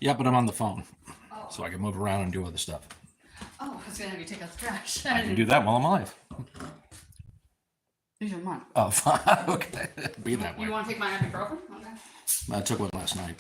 Yeah, but I'm on the phone, Oh. so I can move around and do other stuff. Oh, I was gonna have you take out the trash. I can do that while I'm alive. These are mine. Oh, fine. Okay. Be that way. You want to take my ibuprofen? Okay. I took one last night.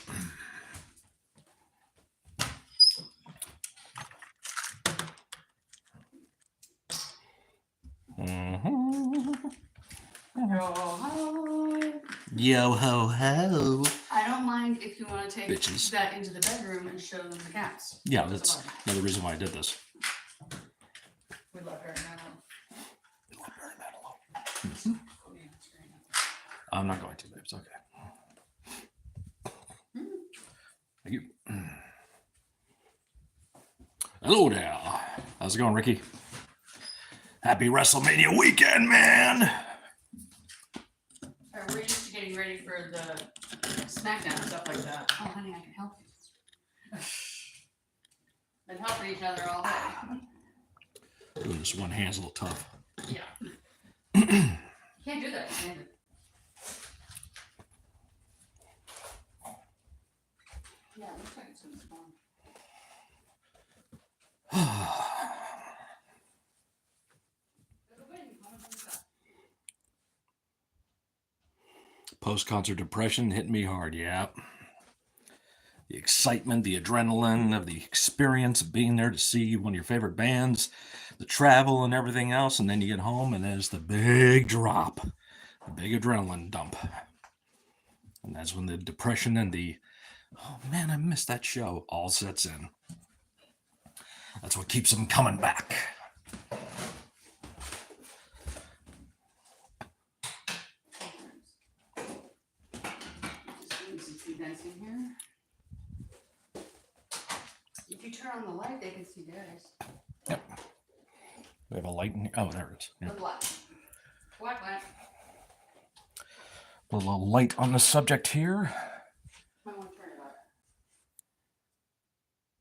Yo ho ho. I don't mind if you want to take Bitches. that into the bedroom and show them the cats. Yeah, that's another reason why I did this. We love Barry Manilow. We love Barry Manilow. I'm not going to, babe. It's okay. Thank you. Hello there. How's it going, Ricky? Happy WrestleMania weekend, man. We're just getting ready for the SmackDown and stuff like that. Oh, honey, I can help you. Been helping each other all day. Doing this one hand's a little tough. Yeah. You can't do that. Can you? Yeah, it looks like it's in the phone. Post-concert depression hit me hard, yeah. The excitement, the adrenaline of the experience of being there to see one of your favorite bands, the travel and everything else, and then you get home and there's the big drop, the big adrenaline dump. And that's when the depression and the, oh man, I missed that show, all sets in. That's what keeps them coming back. If you turn on the light, they can see theirs. Yep. We have a light in here. Oh, there it is. Yeah. The black. Black light. A little light on the subject here. Might want to turn it up.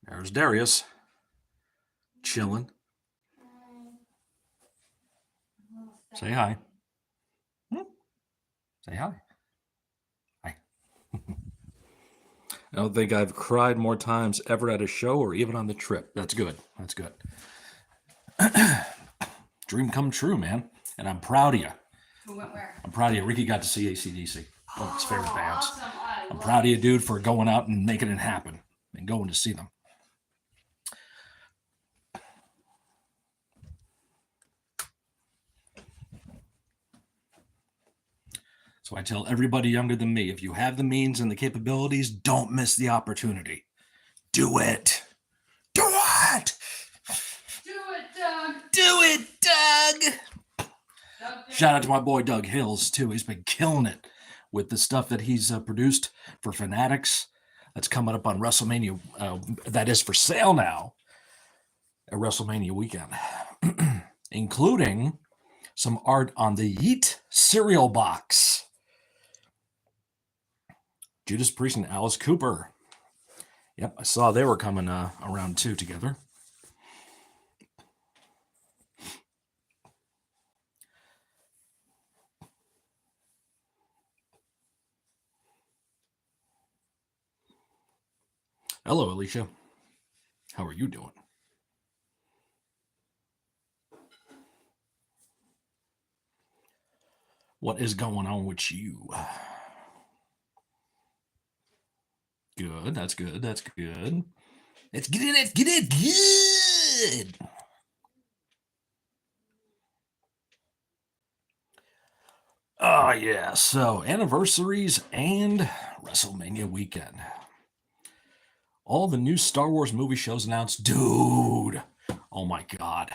There's Darius. Chilling. Say hi. Say hi. Hi. I don't think I've cried more times ever at a show or even on the trip. That's good. That's good. Dream come true, man. And I'm proud of you. Who went where? I'm proud of you. Ricky got to see AC/DC. One of his favorite bands. Awesome. I'm proud of you, dude, for going out and making it happen and going to see them. So I tell everybody younger than me, if you have the means and the capabilities, don't miss the opportunity. Do it. Do it. Do it, Doug. Do it, Doug. Doug Shout out to my boy Doug Hills, too. He's been killing it with the stuff that he's produced for Fanatics. That's coming up on WrestleMania. That is for sale now at WrestleMania weekend, including some art on the Yeet cereal box. Judas Priest and Alice Cooper. Yep, I saw they were coming around too together. Hello, Alicia. How are you doing? What is going on with you? Good. That's good. That's good. Let's get it. Let's get it. Good. Oh, yeah. So, Anniversaries and WrestleMania weekend. All the new Star Wars movie shows announced. Dude. Oh, my God.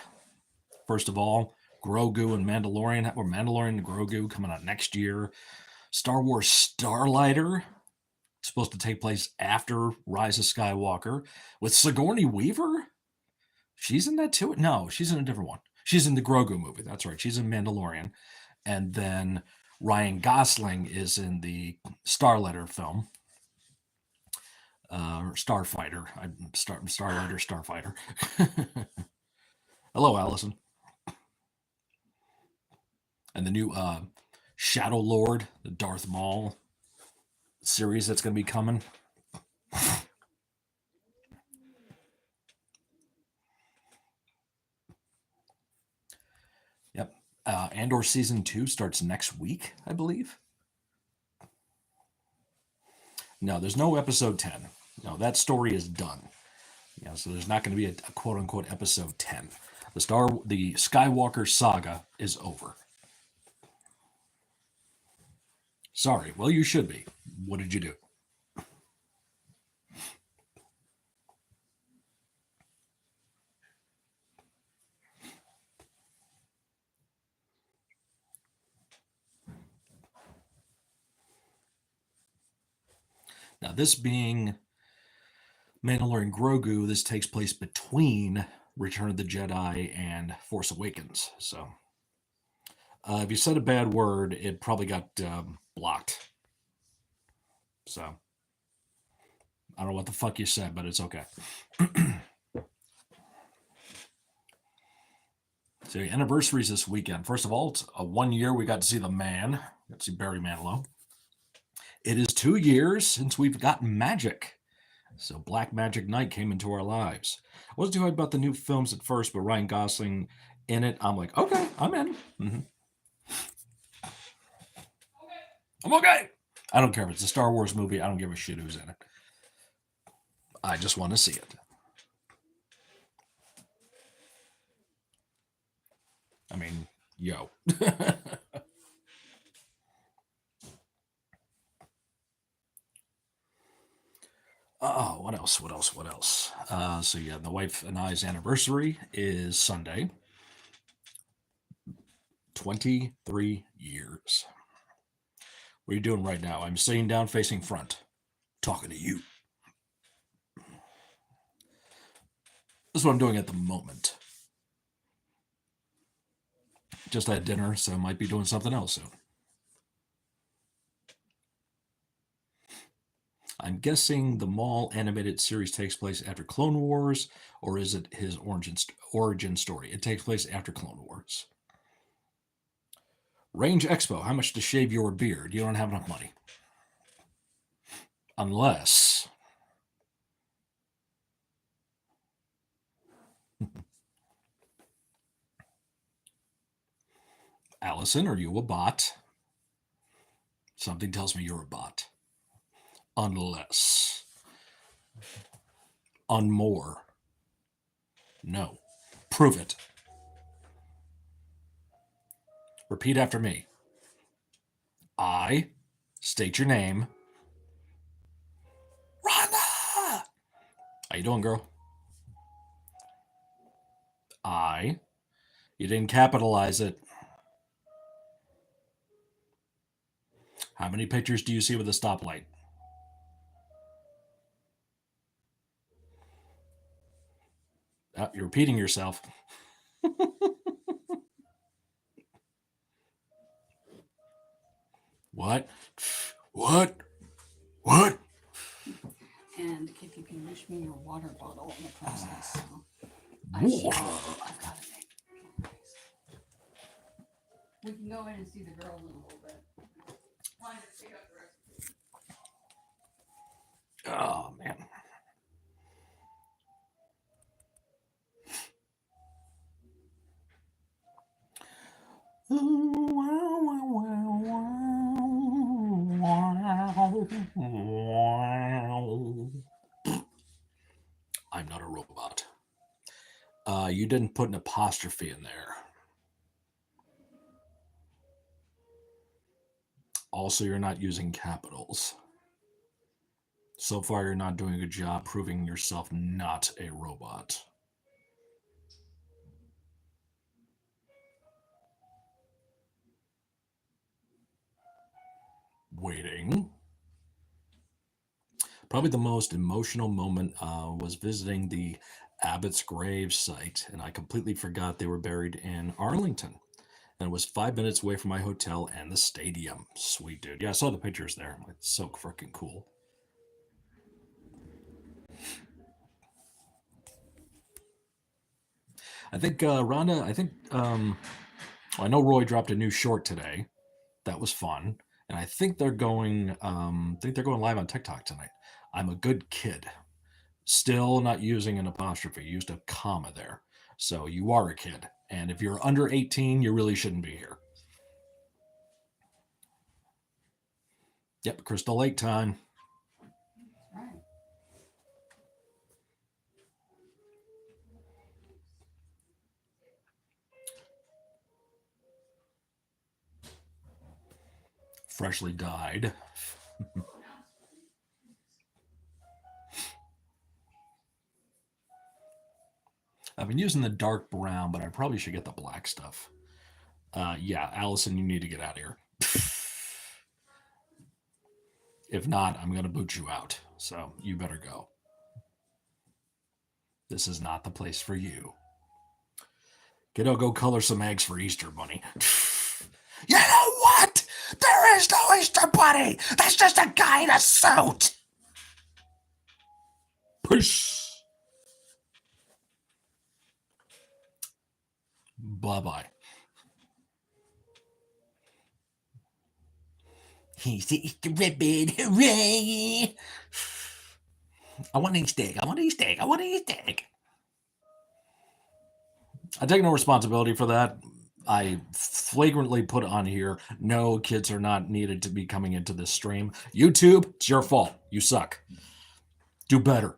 First of all, Grogu and Mandalorian, or Mandalorian and Grogu coming out next year. Star Wars Starlighter, supposed to take place after Rise of Skywalker, with Sigourney Weaver. She's in that too? No, she's in a different one. She's in the Grogu movie. That's right. She's in Mandalorian. And then Ryan Gosling is in the Starlighter film. Starfighter. Starlighter, Starfighter. Hello, Allison. And the new Shadow Lord, the Darth Maul series that's going to be coming. Andor Season 2 starts next week, I believe. No, there's no episode 10. No, that story is done. So there's not going to be a quote-unquote episode 10. The Skywalker saga is over. Sorry. Well, you should be. What did you do? Now, this being Mandalorian Grogu, this takes place between Return of the Jedi and Force Awakens. So, if you said a bad word, it probably got blocked. So, I don't know what the fuck you said, but it's okay. So, anniversaries this weekend. First of all, it's a 1 year we got to see the man. Got to see Barry Manilow. It is 2 years since we've gotten magic. So Black Magic Night came into our lives. I wasn't too hyped about the new films at first, but Ryan Gosling in it, I'm like, okay, I'm in. Mm-hmm. I'm okay. I don't care if it's a Star Wars movie. I don't give a shit who's in it. I just want to see it. I mean, yo. Oh, what else? So yeah, the wife and I's anniversary is Sunday. 23 years. What are you doing right now? I'm sitting down facing front, talking to you. This is what I'm doing at the moment. Just had dinner, so I might be doing something else soon. I'm guessing the Maul animated series takes place after Clone Wars, or is it his origin story? It takes place after Clone Wars. Range Expo, how much to shave your beard? You don't have enough money. Unless... Allison, are you a bot? Something tells me you're a bot. Unless... Unmore. No. Prove it. Repeat after me. I state your name. Rhonda! How you doing, girl? I. You didn't capitalize it. How many pictures do you see with a stoplight? Oh, you're repeating yourself. What? What? What? And if you can wish me your water bottle in the process. So Water. I've got it. We can go in and see the girls in a little bit. Oh, man. I'm not a robot. You didn't put an apostrophe in there. Also, you're not using capitals. So far, you're not doing a good job proving yourself not a robot. Waiting. Probably the most emotional moment was visiting the Abbott's Grave site, and I completely forgot they were buried in Arlington. And it was 5 minutes away from my hotel and the stadium. Sweet, dude. Yeah, I saw the pictures there. It's so freaking cool. I think, Rhonda, I know Roy dropped a new short today. That was fun. And I think they're going live on TikTok tonight. I'm a good kid. Still not using an apostrophe. Used a comma there. So you are a kid. And if you're under 18, you really shouldn't be here. Yep, Crystal Lake time. Right. Freshly dyed. I've been using the dark brown, but I probably should get the black stuff. Yeah, Allison, you need to get out of here. If not, I'm going to boot you out. So you better go. This is not the place for you. Kiddo, go color some eggs for Easter Bunny. You know what? There is no Easter Bunny. That's just a guy in a suit. Push. Bye-bye. He's the Easter ribbon. Hooray! I want an Easter egg. I want an Easter egg. I want an Easter egg. I take no responsibility for that. I flagrantly put on here, no, kids are not needed to be coming into this stream. YouTube, it's your fault. You suck. Do better.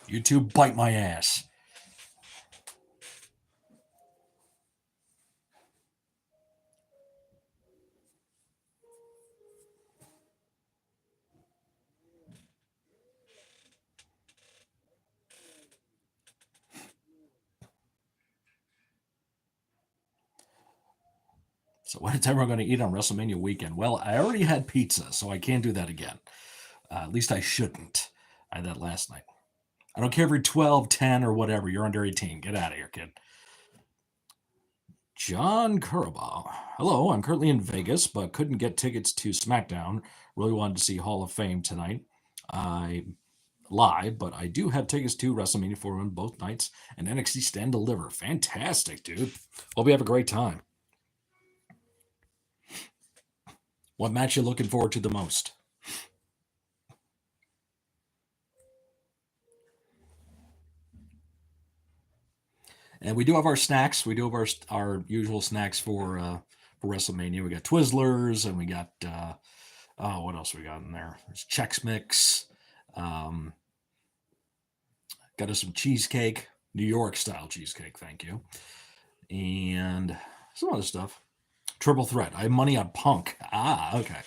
YouTube, bite my ass. So what is everyone going to eat on WrestleMania weekend? Well, I already had pizza, so I can't do that again. At least I shouldn't. I had that last night. I don't care if you're 12, 10, or whatever. You're under 18. Get out of here, kid. John Curabah. Hello, I'm currently in Vegas, but couldn't get tickets to SmackDown. Really wanted to see Hall of Fame tonight. I live, but I do have tickets to WrestleMania 4 on both nights and NXT Stand Deliver. Fantastic, dude. Hope you have a great time. What match you looking forward to the most? And we do have our snacks. We do have our usual snacks for WrestleMania. We got Twizzlers, and we got what else we got in there? There's Chex Mix. Got us some cheesecake, New York style cheesecake. Thank you, and some other stuff. Triple threat. I have money on Punk. Ah, okay.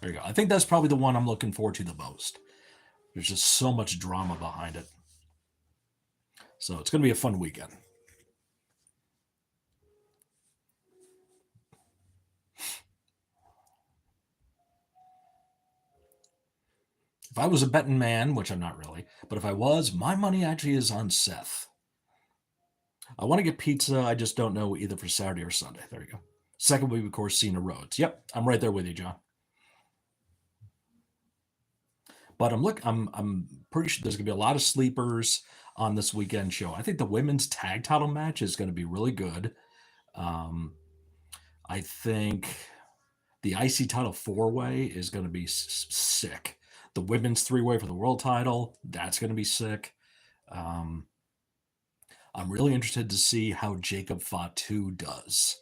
There you go. I think that's probably the one I'm looking forward to the most. There's just so much drama behind it. So it's going to be a fun weekend. If I was a betting man, which I'm not really, but if I was, my money actually is on Seth. I want to get pizza. I just don't know either for Saturday or Sunday. There you go. Second week, of course, Cena Rhodes. Yep, I'm right there with you, John. But I'm pretty sure there's gonna be a lot of sleepers on this weekend show. I think the women's tag title match is going to be really good. I think the IC title 4-way is going to be sick. The women's 3-way for the world title, that's going to be sick. I'm really interested to see how Jacob Fatu does.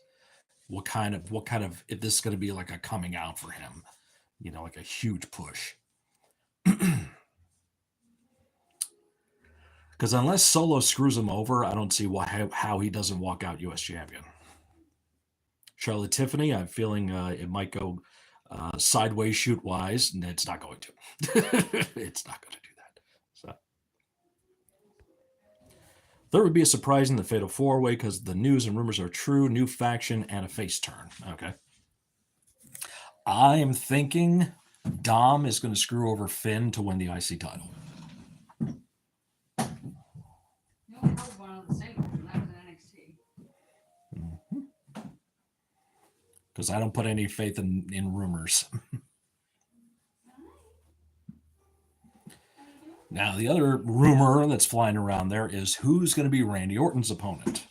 What kind of if this is going to be like a coming out for him, like a huge push. Because unless Solo screws him over, I don't see how he doesn't walk out U.S. champion. Charlotte Tiffany, I'm feeling it might go sideways shoot wise, and it's not going to. It's not going to do that. So there would be a surprise in the Fatal 4-way because the news and rumors are true. New faction and a face turn. Okay. I am thinking Dom is going to screw over Finn to win the IC title. Because I don't put any faith in rumors. Now, the other rumor that's flying around there is who's going to be Randy Orton's opponent.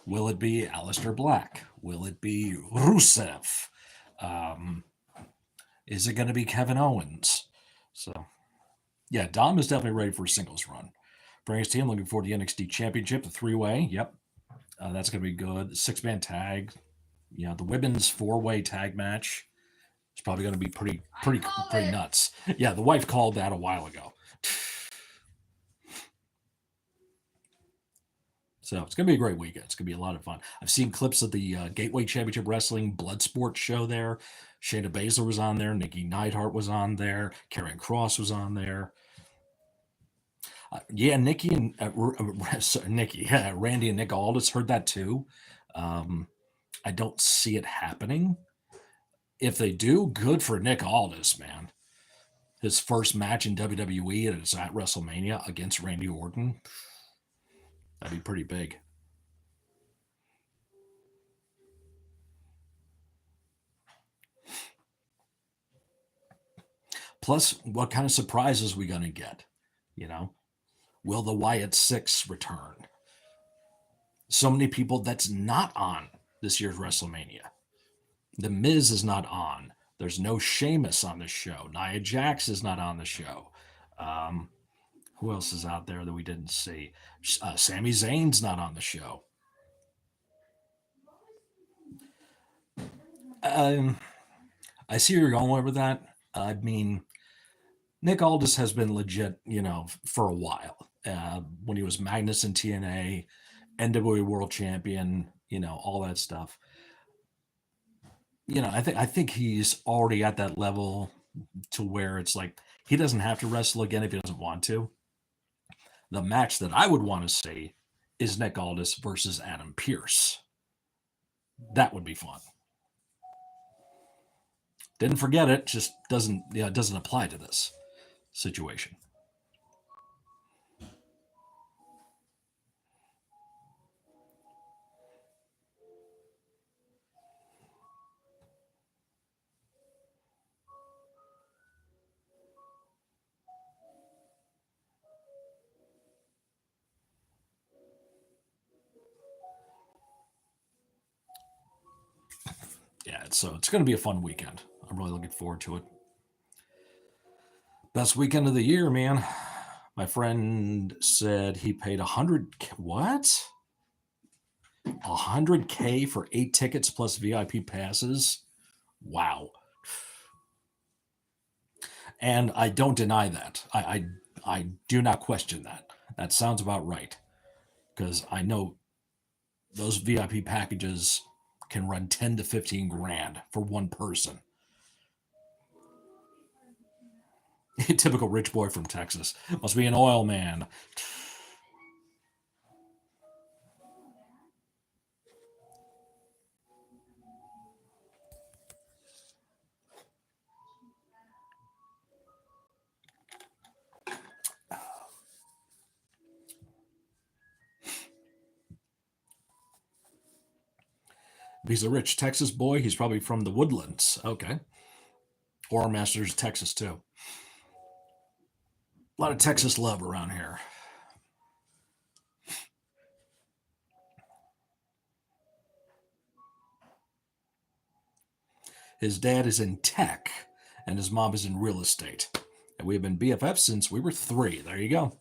Will it be Aleister Black? Will it be Rusev? Is it going to be Kevin Owens? So, yeah, Dom is definitely ready for a singles run. Brandon's team looking for the NXT Championship, the three-way. Yep, that's going to be good. The six-man tag. The women's four-way tag match. It's probably going to be pretty nuts. Yeah, the wife called that a while ago. So it's going to be a great weekend. It's going to be a lot of fun. I've seen clips of the Gateway Championship Wrestling Bloodsport show there. Shayna Baszler was on there. Nikki Neidhart was on there. Karrion Kross was on there. Nikki and Randy and Nick Aldis heard that too. I don't see it happening. If they do, good for Nick Aldis, man. His first match in WWE, and it's at WrestleMania against Randy Orton. That'd be pretty big. Plus, what kind of surprises we going to get? Will the Wyatt Six return? So many people that's not on this year's WrestleMania. The Miz is not on. There's no Sheamus on the show. Nia Jax is not on the show. Who else is out there that we didn't see? Sami Zayn's not on the show. I see where you're going with that. I mean, Nick Aldis has been legit, for a while. When he was Magnus in TNA, NWA World Champion, all that stuff. I think he's already at that level to where it's like he doesn't have to wrestle again if he doesn't want to. The match that I would want to see is Nick Aldis versus Adam Pearce. That would be fun. Didn't forget it, just it doesn't apply to this situation. Yeah, so it's going to be a fun weekend. I'm really looking forward to it. Best weekend of the year, man. My friend said he paid what? $100K for 8 tickets plus VIP passes. Wow. And I don't deny that. I do not question that. That sounds about right. Because I know those VIP packages can run 10 to 15 grand for one person. Typical rich boy from Texas. Must be an oil man. If he's a rich Texas boy, he's probably from the Woodlands. Okay. Or Masters, Texas, too. A lot of Texas love around here. His dad is in tech, and his mom is in real estate. And we have been BFFs since we were 3. There you go.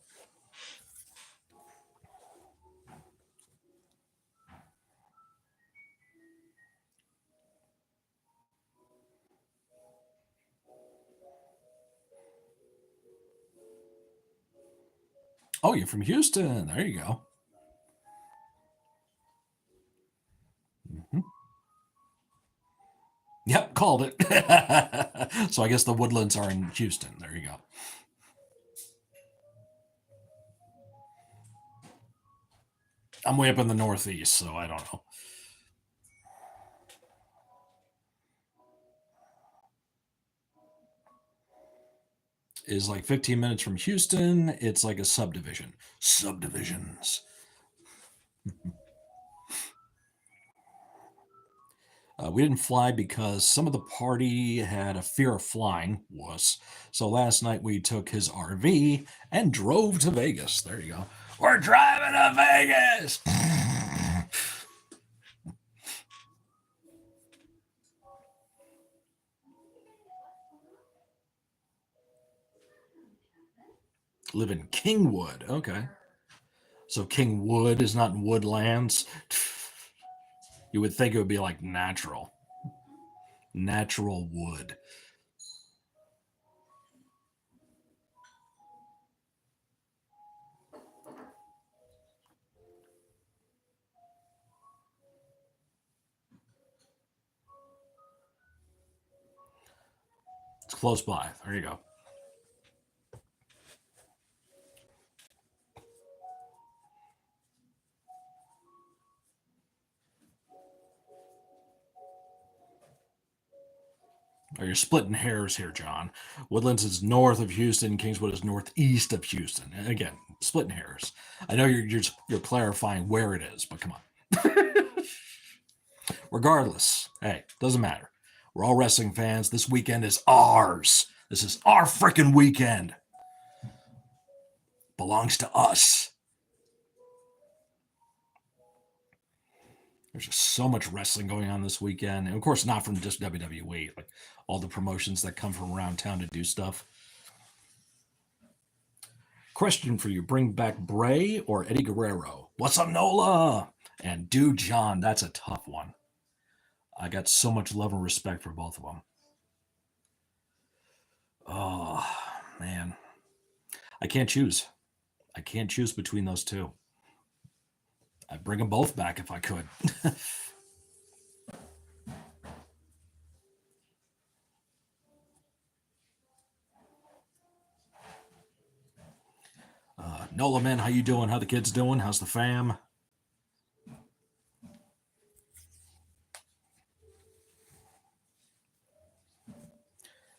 Oh, you're from Houston. There you go. Mm-hmm. Yep, called it. So I guess the Woodlands are in Houston. There you go. I'm way up in the Northeast, so I don't know. Is like 15 minutes from Houston. It's like a subdivision. Subdivisions. We didn't fly because some of the party had a fear of flying, wuss. So last night we took his RV and drove to Vegas. There you go. We're driving to Vegas! live in Kingwood. Okay. So Kingwood is not in Woodlands. You would think it would be like natural. Natural wood. It's close by. There you go. Oh, you're splitting hairs here, John. Woodlands is north of Houston. Kingswood is northeast of Houston. And again, splitting hairs. I know you're clarifying where it is, but come on. Regardless, hey, doesn't matter. We're all wrestling fans. This weekend is ours. This is our freaking weekend. Belongs to us. There's just so much wrestling going on this weekend. And of course, not from just WWE, like all the promotions that come from around town to do stuff. Question for you: bring back Bray or Eddie Guerrero? What's up, Nola? And Dude John, that's a tough one. I got so much love and respect for both of them. Oh, man. I can't choose. I can't choose between those two. I'd bring them both back if I could. Nola, man, how you doing? How the kids doing? How's the fam?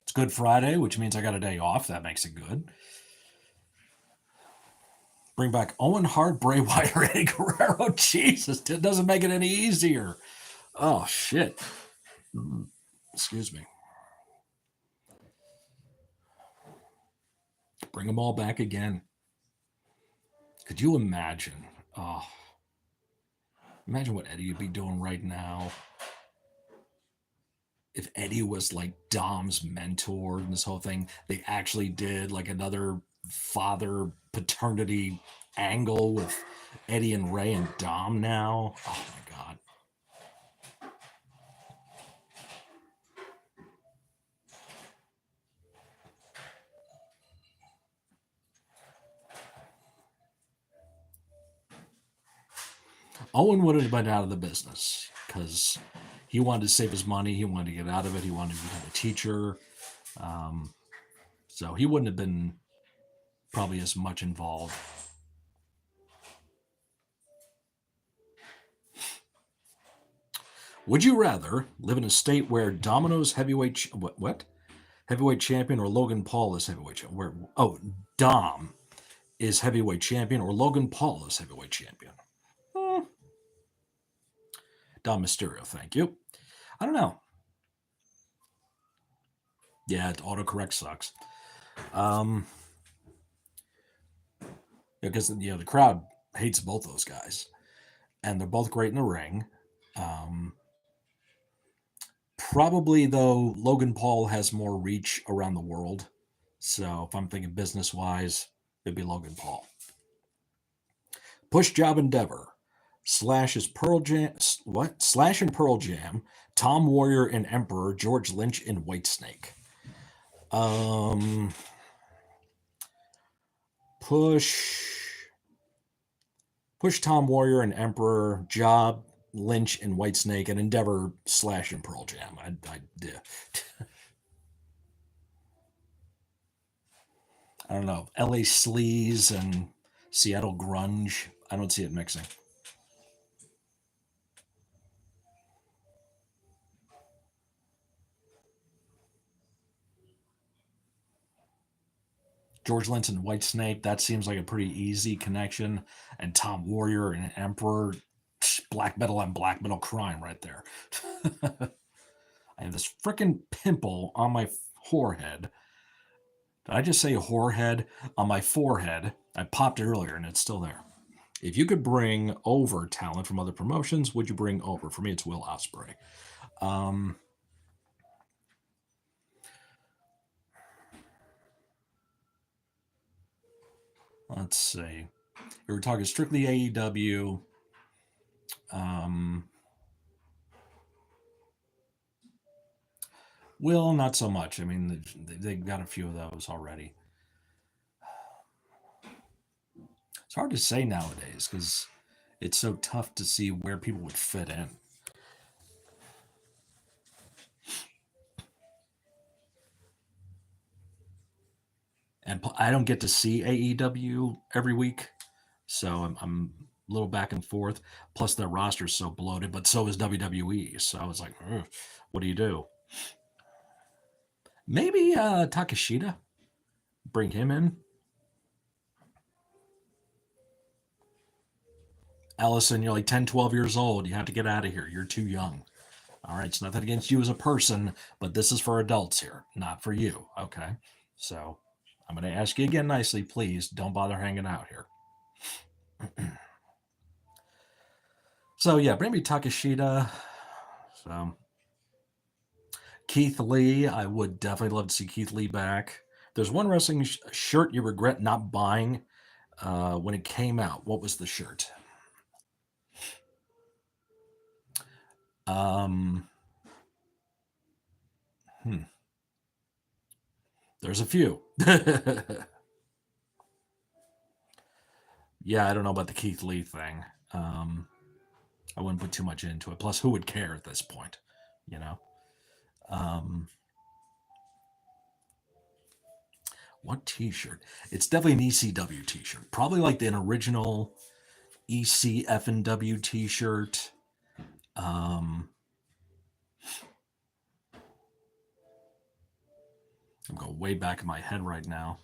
It's Good Friday, which means I got a day off. That makes it good. Bring back Owen Hart, Bray Wyatt, or Eddie Guerrero. Jesus, it doesn't make it any easier. Oh, shit. Excuse me. Bring them all back again. Could you imagine? Oh, imagine what Eddie would be doing right now if Eddie was like Dom's mentor and this whole thing. They actually did like another father paternity angle with Eddie and Ray and Dom now. Oh my God. Owen would have been out of the business because he wanted to save his money. He wanted to get out of it. He wanted to become a teacher. So he wouldn't have been probably as much involved. Would you rather live in a state where Domino's heavyweight what heavyweight champion or Logan Paul is heavyweight champion? Dom is heavyweight champion or Logan Paul is heavyweight champion? Dom Mysterio, thank you. I don't know. Yeah, autocorrect sucks. Because the crowd hates both those guys, and they're both great in the ring. Probably though, Logan Paul has more reach around the world. So if I'm thinking business wise, it'd be Logan Paul. Push Job Endeavor. Slash is Pearl Jam. What? Slash and Pearl Jam. Tom Warrior and Emperor. George Lynch and Whitesnake. Push Tom Warrior and Emperor. Job, Lynch and Whitesnake, and Endeavor, Slash and Pearl Jam. I don't know. LA Sleaze and Seattle Grunge. I don't see it mixing. George Lynch and Whitesnake, that seems like a pretty easy connection. And Tom Warrior and Emperor, black metal on black metal crime right there. I have this freaking pimple on my forehead. Did I just say whorehead? On my forehead. I popped it earlier and it's still there. If you could bring over talent from other promotions, would you bring over? For me, it's Will Ospreay. Let's see. We were talking strictly AEW. Will, not so much. I mean, they've got a few of those already. It's hard to say nowadays because it's so tough to see where people would fit in. And I don't get to see AEW every week, so I'm a little back and forth. Plus, their roster's so bloated, but so is WWE. So I was like, what do you do? Maybe Takeshita. Bring him in. Allison, you're like 10, 12 years old. You have to get out of here. You're too young. All right, it's nothing against you as a person, but this is for adults here, not for you. Okay. So I'm going to ask you again nicely, please don't bother hanging out here. So yeah, bring me Takeshita. So Keith Lee, I would definitely love to see Keith Lee back. There's one wrestling shirt you regret not buying when it came out. What was the shirt? There's a few. Yeah, I don't know about the Keith Lee thing. I wouldn't put too much into it. Plus, who would care at this point? You know. What T-shirt? It's definitely an ECW T-shirt. Probably like an original ECF and W T-shirt. I'm going way back in my head right now.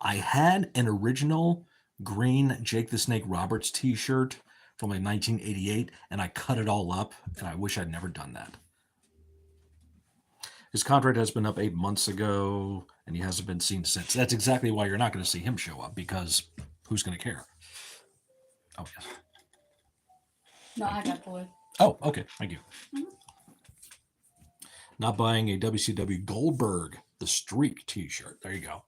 I had an original green Jake the Snake Roberts T-shirt from like 1988, and I cut it all up, and I wish I'd never done that. His contract has been up 8 months ago, and he hasn't been seen since. That's exactly why you're not going to see him show up, because who's going to care? Oh, yes. No, I got bored. Oh, okay. Thank you. Mm-hmm. Not buying a WCW Goldberg The Streak T-shirt. There you go.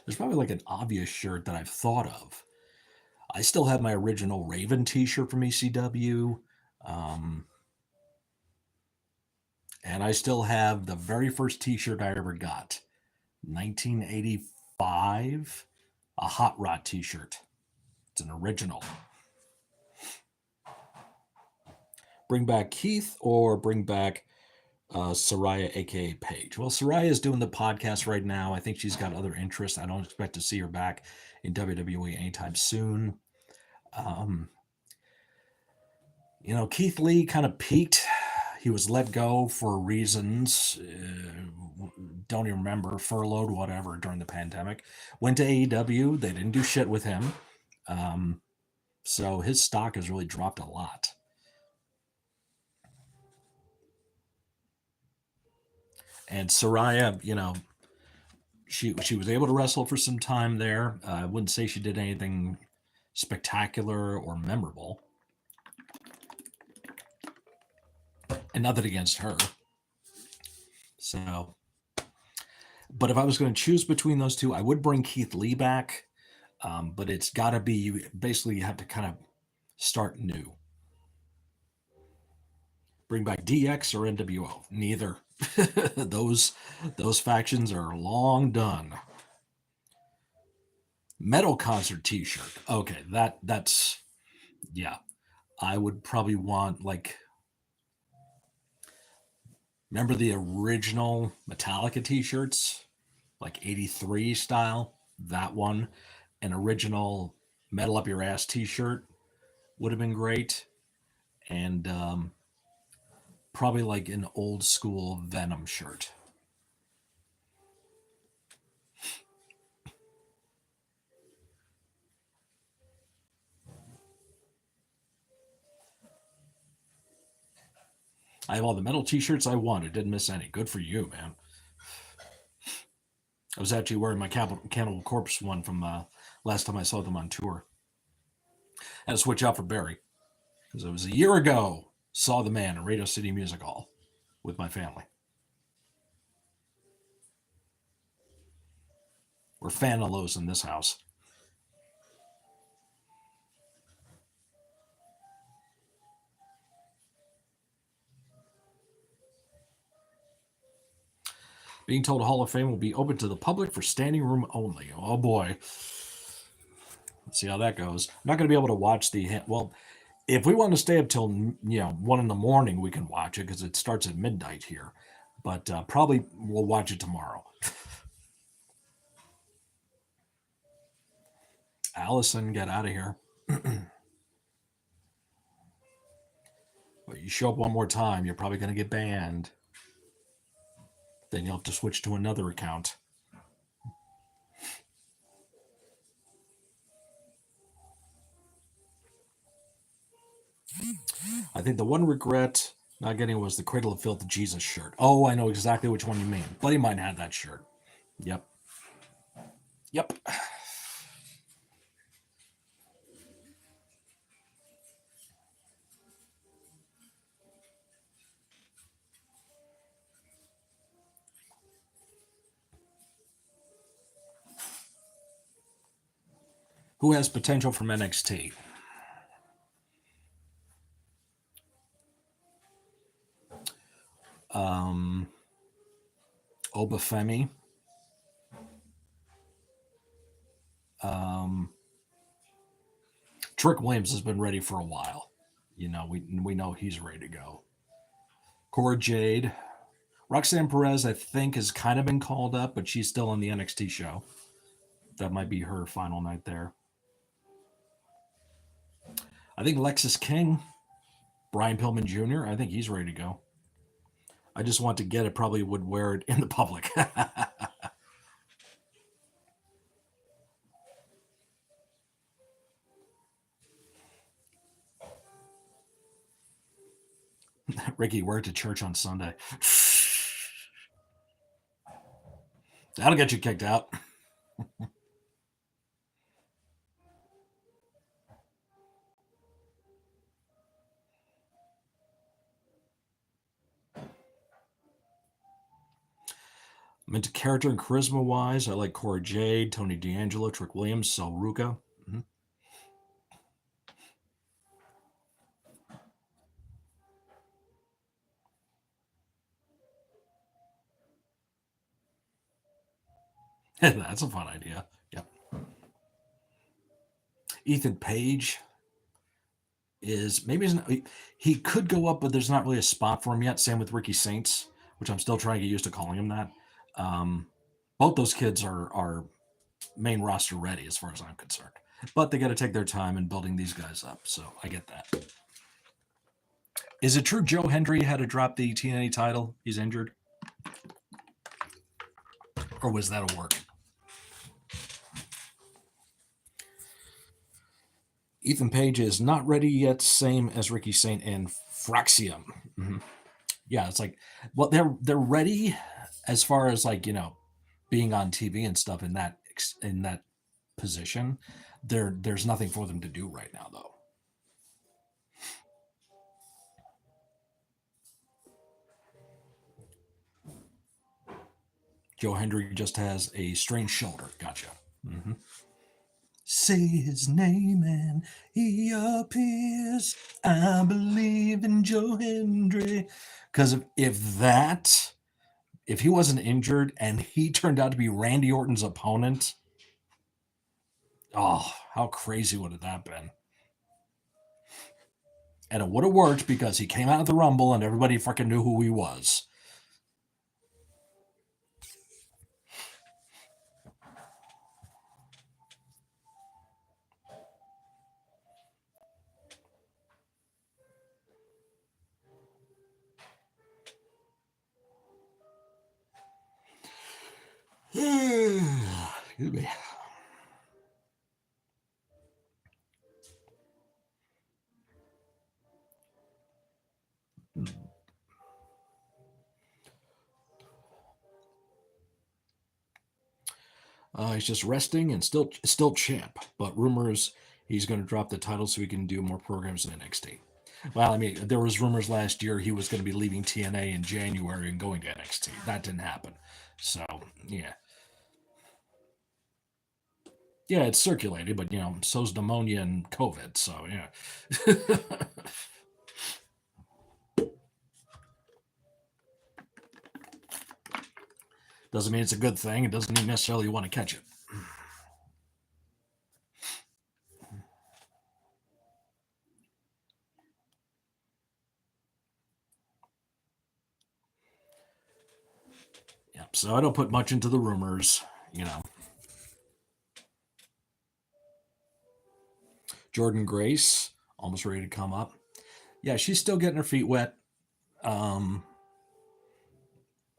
There's probably like an obvious shirt that I've thought of. I still have my original Raven T-shirt from ECW. And I still have the very first T-shirt I ever got. 1985. A Hot Rod T-shirt. It's an original. Bring back Keith or bring back Saraya, aka Paige. Well, Saraya is doing the podcast right now. I think she's got other interests. I don't expect to see her back in WWE anytime soon. Keith Lee kind of peaked. He was let go for reasons, don't even remember, furloughed, whatever, during the pandemic. Went to AEW. They didn't do shit with him. So his stock has really dropped a lot. And Saraya, she was able to wrestle for some time there. I wouldn't say she did anything spectacular or memorable. And nothing against her. So, but if I was going to choose between those two, I would bring Keith Lee back. But it's got to be, basically, you have to kind of start new. Bring back DX or NWO? Neither. those factions are long done. Metal concert T-shirt. Okay, that's yeah. I would probably want, like, remember the original Metallica T-shirts, like 83 style? That one. An original Metal Up Your Ass T-shirt would have been great. And probably like an old school Venom shirt. I have all the metal T-shirts I wanted. Didn't miss any. Good for you, man. I was actually wearing my Cannibal Corpse one from last time I saw them on tour. I had to switch out for Barry because it was a year ago. Saw the man at Radio City Music Hall with my family. We're fan of Lowe's in this house. Being told Hall of Fame will be open to the public for standing room only. Oh boy. Let's see how that goes. I'm not going to be able to watch well, if we want to stay up till 1 in the morning, we can watch it because it starts at midnight here. But probably we'll watch it tomorrow. Allison, get out of here. But you show up one more time, you're probably going to get banned. Then you'll have to switch to another account. I think the one regret not getting was the Cradle of Filth Jesus shirt. Oh, I know exactly which one you mean. Buddy of mine had that shirt. Yep. Yep. Who has potential from NXT? Obafemi. Trick Williams has been ready for a while. We know he's ready to go. Cora Jade. Roxanne Perez, I think, has kind of been called up, but she's still on the NXT show. That might be her final night there. I think Lexis King, Brian Pillman Jr., I think he's ready to go. I just want to get it, probably would wear it in the public. Ricky, wear it to church on Sunday. That'll get you kicked out. I'm into character and charisma wise. I like Cora Jade, Tony D'Angelo, Trick Williams, Sal Ruka. Mm-hmm. That's a fun idea. Yep. Ethan Page is maybe he could go up, but there's not really a spot for him yet. Same with Ricky Saints, which I'm still trying to get used to calling him that. Both those kids are main roster ready as far as I'm concerned, but they got to take their time in building these guys up. So I get that. Is it true Joe Hendry had to drop the TNA title? He's injured, or was that a work? Ethan Page is not ready yet, same as Ricky Saint and Fraxium. Mm-hmm. Yeah, it's like, well, they're ready as far as being on TV and stuff in that position. There's nothing for them to do right now, though. Joe Hendry just has a strained shoulder. Gotcha. Mm-hmm. Say his name and he appears. I believe in Joe Hendry. Because if he wasn't injured and he turned out to be Randy Orton's opponent, oh, how crazy would have that been? And it would have worked because he came out of the Rumble and everybody freaking knew who he was. Excuse me. He's just resting and still champ, but rumors he's going to drop the title so he can do more programs in NXT. Well, I mean, there was rumors last year he was going to be leaving TNA in January and going to NXT. That didn't happen. So, yeah. Yeah, it's circulated, but, so's pneumonia and COVID. So, yeah. Doesn't mean it's a good thing. It doesn't mean necessarily you want to catch it. Yep. So I don't put much into the rumors, Jordan Grace, almost ready to come up. Yeah, she's still getting her feet wet.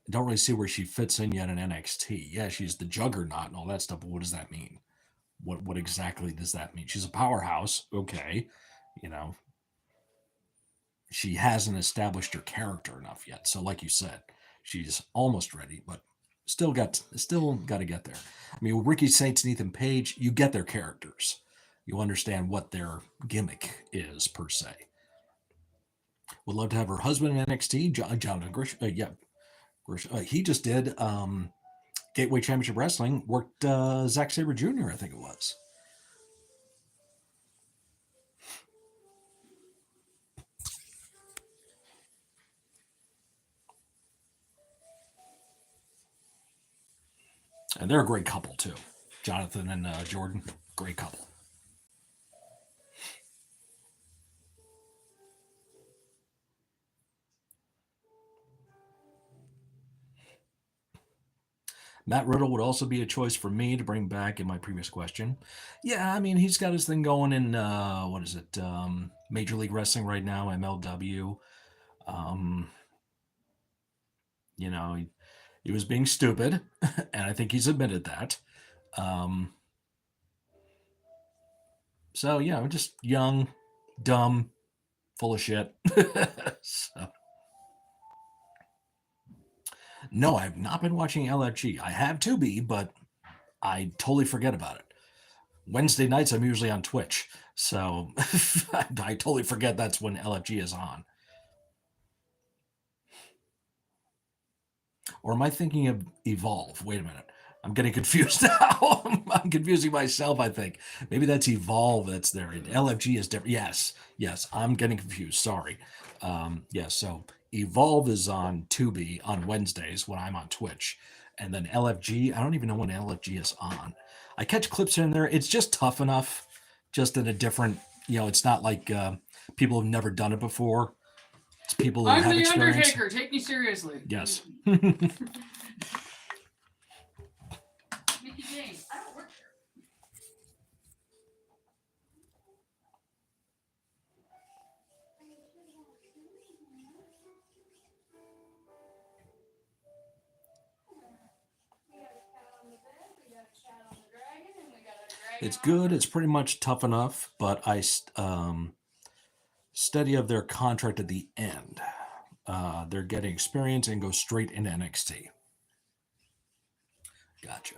Don't really see where she fits in yet in NXT. Yeah, she's the juggernaut and all that stuff, but what does that mean? What exactly does that mean? She's a powerhouse, okay. She hasn't established her character enough yet. So, like you said, she's almost ready, but still got to get there. I mean, with Ricky Saints and Ethan Page, you get their characters. You understand what their gimmick is per se. Would love to have her husband in NXT, Jonathan Grish. He just did Gateway Championship Wrestling. Worked Zack Sabre Jr. I think it was. And they're a great couple too. Jonathan and Jordan, great couple. Matt Riddle would also be a choice for me to bring back in my previous question. Yeah, I mean, he's got his thing going in, what is it, Major League Wrestling right now, MLW. Um, he was being stupid, and I think he's admitted that. So, yeah, just young, dumb, full of shit. So. No, I've not been watching LFG. I have Tubi, but I totally forget about it. Wednesday nights, I'm usually on Twitch, so I totally forget that's when LFG is on. Or am I thinking of Evolve? Wait a minute. I'm getting confused now. I'm confusing myself, I think. Maybe that's Evolve that's there. LFG is different. Yes, I'm getting confused. Sorry. Yes, so Evolve is on Tubi on Wednesdays when I'm on Twitch. And then LFG, I don't even know when LFG is on. I catch clips here and there. It's just tough enough, just in a different, it's not like people have never done it before. It's people who I'm have the experience. Undertaker. Take me seriously. Yes. Mickey James. I don't work here. It's good. It's pretty much tough enough, but I study of their contract at the end. They're getting experience and go straight into NXT. Gotcha.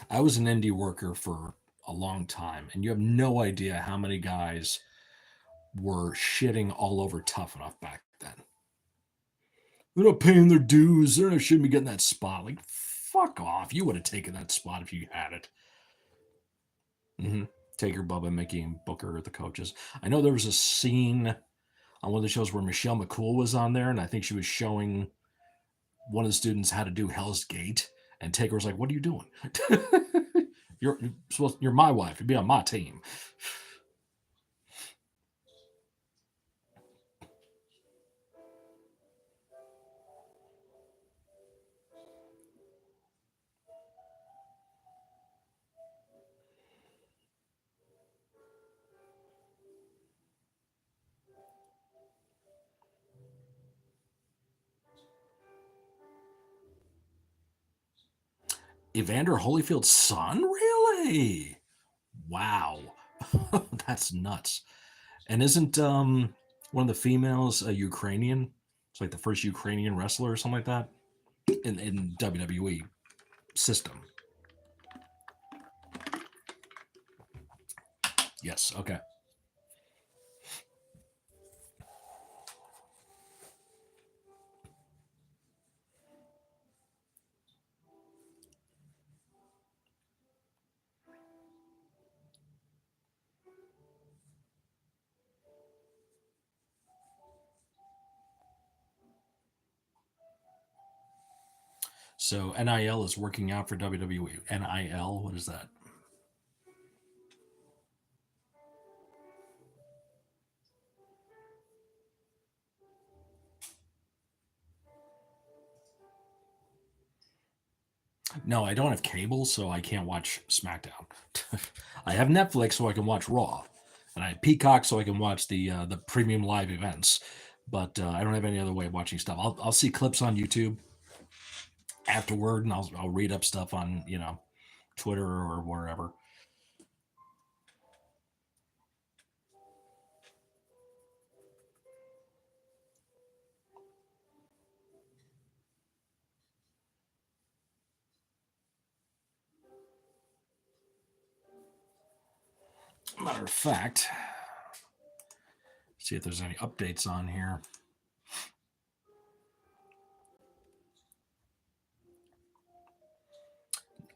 I was an indie worker for a long time, and you have no idea how many guys were shitting all over Tough Enough back then. They're not paying their dues. They shouldn't be getting that spot. Like, fuck off. You would have taken that spot if you had it. Mm-hmm. Taker, Bubba, Mickey, and Booker are the coaches. I know there was a scene on one of the shows where Michelle McCool was on there, and I think she was showing one of the students how to do Hell's Gate, and Taker was like, "What are you doing? You're my wife. You'd be on my team." Evander Holyfield's son? Really? Wow. That's nuts. And isn't one of the females a Ukrainian. It's like the first Ukrainian wrestler or something like that in WWE system. Yes, okay. So NIL is working out for WWE. NIL, what is that? No, I don't have cable, so I can't watch SmackDown. I have Netflix, so I can watch Raw, and I have Peacock, so I can watch the premium live events. But I don't have any other way of watching stuff. I'll see clips on YouTube afterward, and I'll read up stuff on Twitter or wherever. Matter of fact, see if there's any updates on here.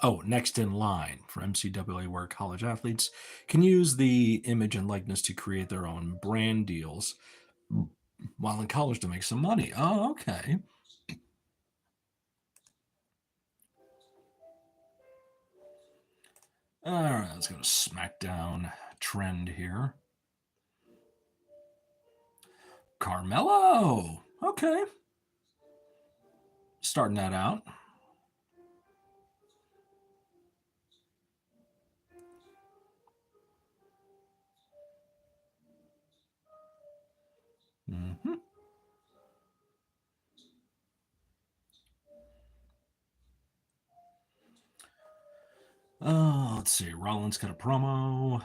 Oh, next in line for MCAA, where college athletes can use the image and likeness to create their own brand deals while in college to make some money. Oh, okay. All right, let's go to SmackDown trend here. Carmelo. Okay. Starting that out. Mm-hmm. Let's see. Rollins got a promo.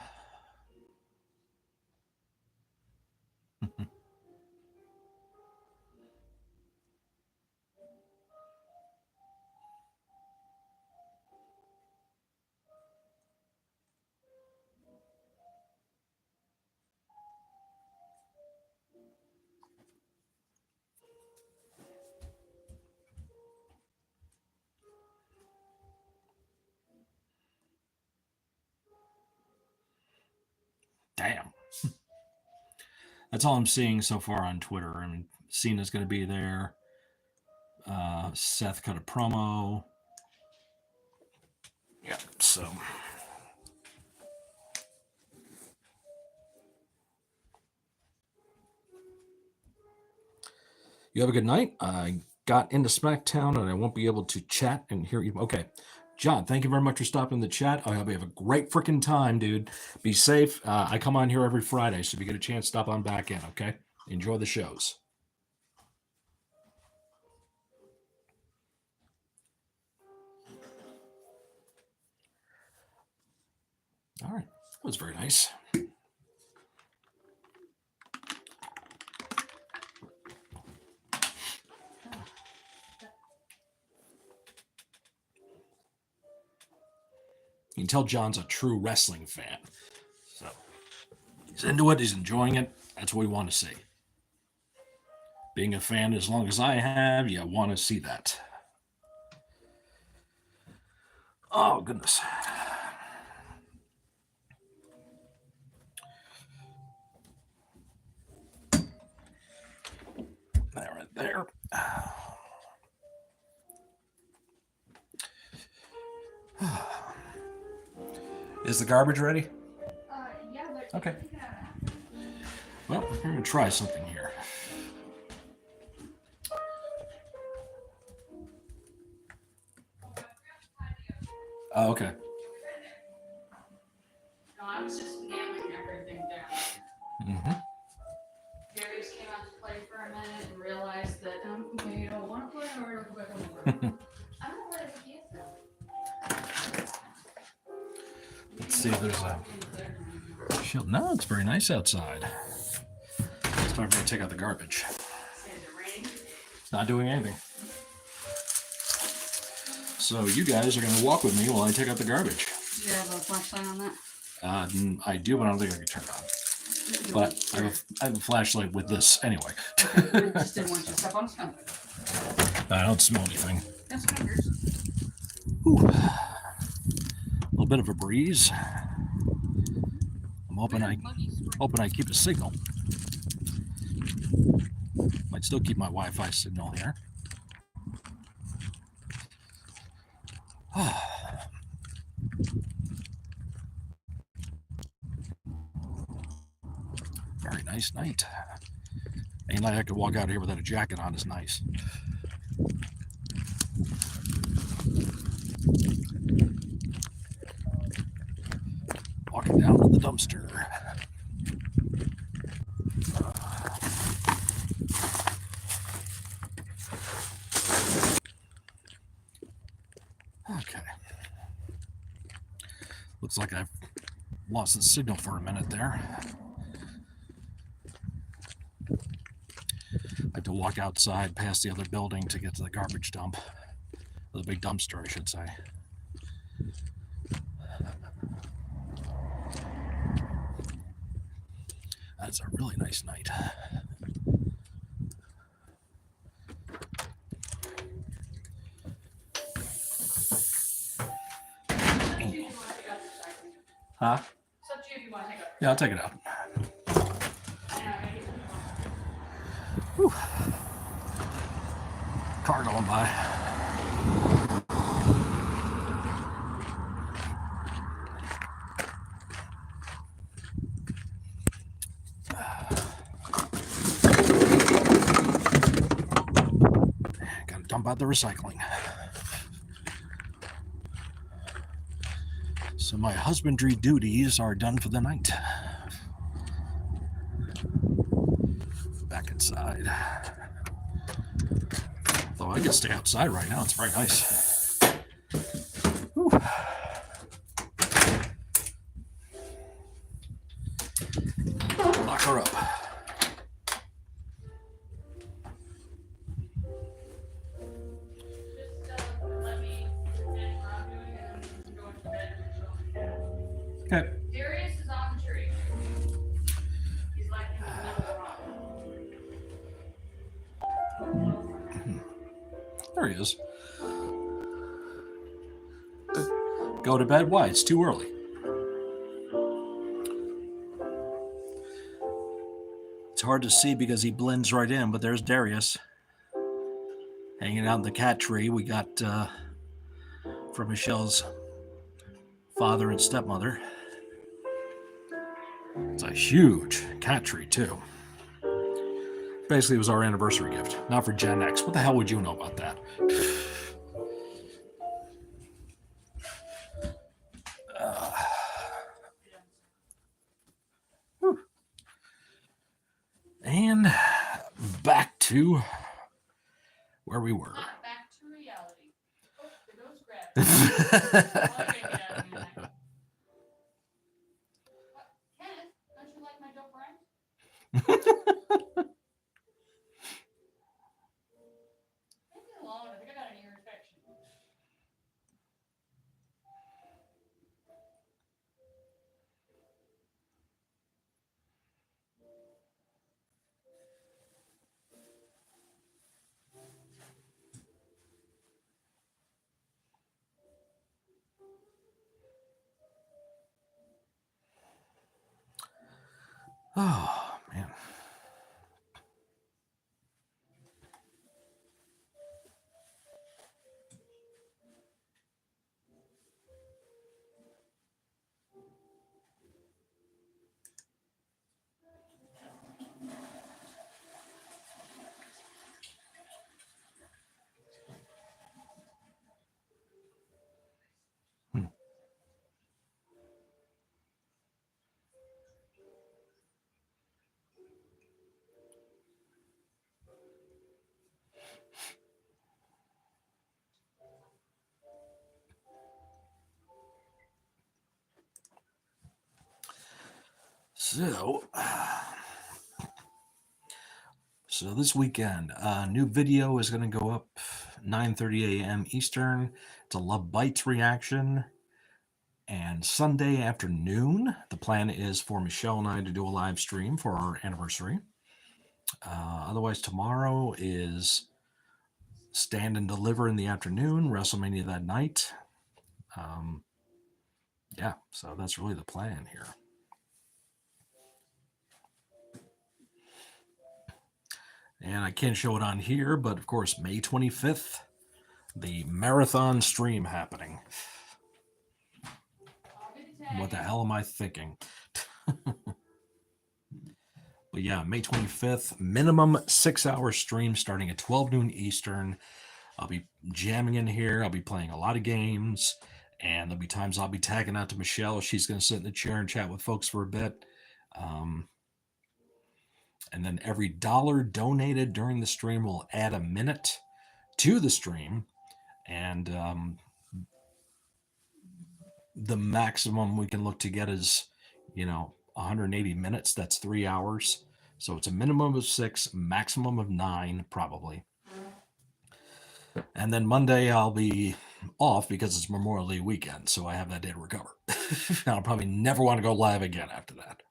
Damn. That's all I'm seeing so far on Twitter. I mean, Cena's going to be there. Seth cut a promo. Yeah, so. You have a good night. I got into SmackDown and I won't be able to chat and hear you. Okay. John, thank you very much for stopping the chat. I hope you have a great freaking time, dude. Be safe. I come on here every Friday, so if you get a chance, stop on back in, okay? Enjoy the shows. All right. That was very nice. You can tell John's a true wrestling fan. So he's into it. He's enjoying it. That's what we want to see. Being a fan as long as I have, you want to see that. Oh, goodness. That right there. Is the garbage ready? Yeah, but Okay. Well, we're going to try something here. Oh, okay. No, I was just nailing everything down. Mm-hmm. Gary just came out to play for a minute and realized that, okay, you don't want to play or go back on the road. I don't know what it is though. Let's see if there's a shield. No, it's very nice outside. It's not very I take out the garbage. Is it raining? It's not doing anything. So you guys are going to walk with me while I take out the garbage. Do you have a flashlight on that? I do, but I don't think I can turn it on. But I have a flashlight with this anyway. Okay, I just didn't want you to step on something. I don't smell anything. That's what yours. Whew. A little bit of a breeze. I'm hoping I keep a signal. Might still keep my Wi-Fi signal here. Very nice night. Ain't like I could walk out here without a jacket on is nice. Walking down to the dumpster. Okay. Looks like I've lost the signal for a minute there. I have to walk outside past the other building to get to the garbage dump. The big dumpster, I should say. That's a really nice night. Huh? It's up to you if you want to take it. Yeah, I'll take it out. Whew. Car going by. Gotta dump out the recycling. So my husbandry duties are done for the night. Back inside. Though I can stay outside right now, it's very nice. Whew. Lock her up. Let me finish what I'm doing and go into bed and show them. Okay. Darius is on the tree. He's like in the middle of the rock. There he is. Go to bed? Why? It's too early. It's hard to see because he blends right in, but there's Darius. Hanging out in the cat tree we got from Michelle's father and stepmother. It's a huge cat tree, too. Basically, it was our anniversary gift. Not for Gen X. What the hell would you know about that? And back to where we were. Back to reality. Oh, the ghost grabbed me. Well, I gotta get out of here now. Kenneth, don't you like my dope rhymes? Leave me alone. I think I got an ear infection. Oh, man. So, So this weekend, new video is going to go up 9:30 a.m. Eastern. It's a Love Bites reaction. And Sunday afternoon, the plan is for Michelle and I to do a live stream for our anniversary. Otherwise, tomorrow is Stand and Deliver in the afternoon, WrestleMania that night. Yeah, so that's really the plan here. And I can't show it on here, but of course, May 25th, the marathon stream happening. What the hell am I thinking? But yeah, May 25th, minimum 6-hour stream starting at 12 noon Eastern. I'll be jamming in here. I'll be playing a lot of games. And there'll be times I'll be tagging out to Michelle. She's going to sit in the chair and chat with folks for a bit. And then every $1 donated during the stream will add a minute to the stream. And the maximum we can look to get is, 180 minutes. That's 3 hours. So it's a minimum of 6, maximum of 9, probably. And then Monday I'll be off because it's Memorial Day weekend. So I have that day to recover. I'll probably never want to go live again after that.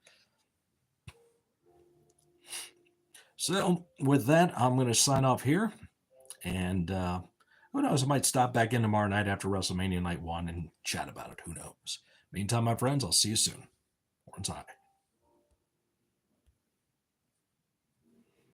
So with that, I'm going to sign off here. And who knows, I might stop back in tomorrow night after WrestleMania Night 1 and chat about it. Who knows? Meantime, my friends, I'll see you soon. Warren's high.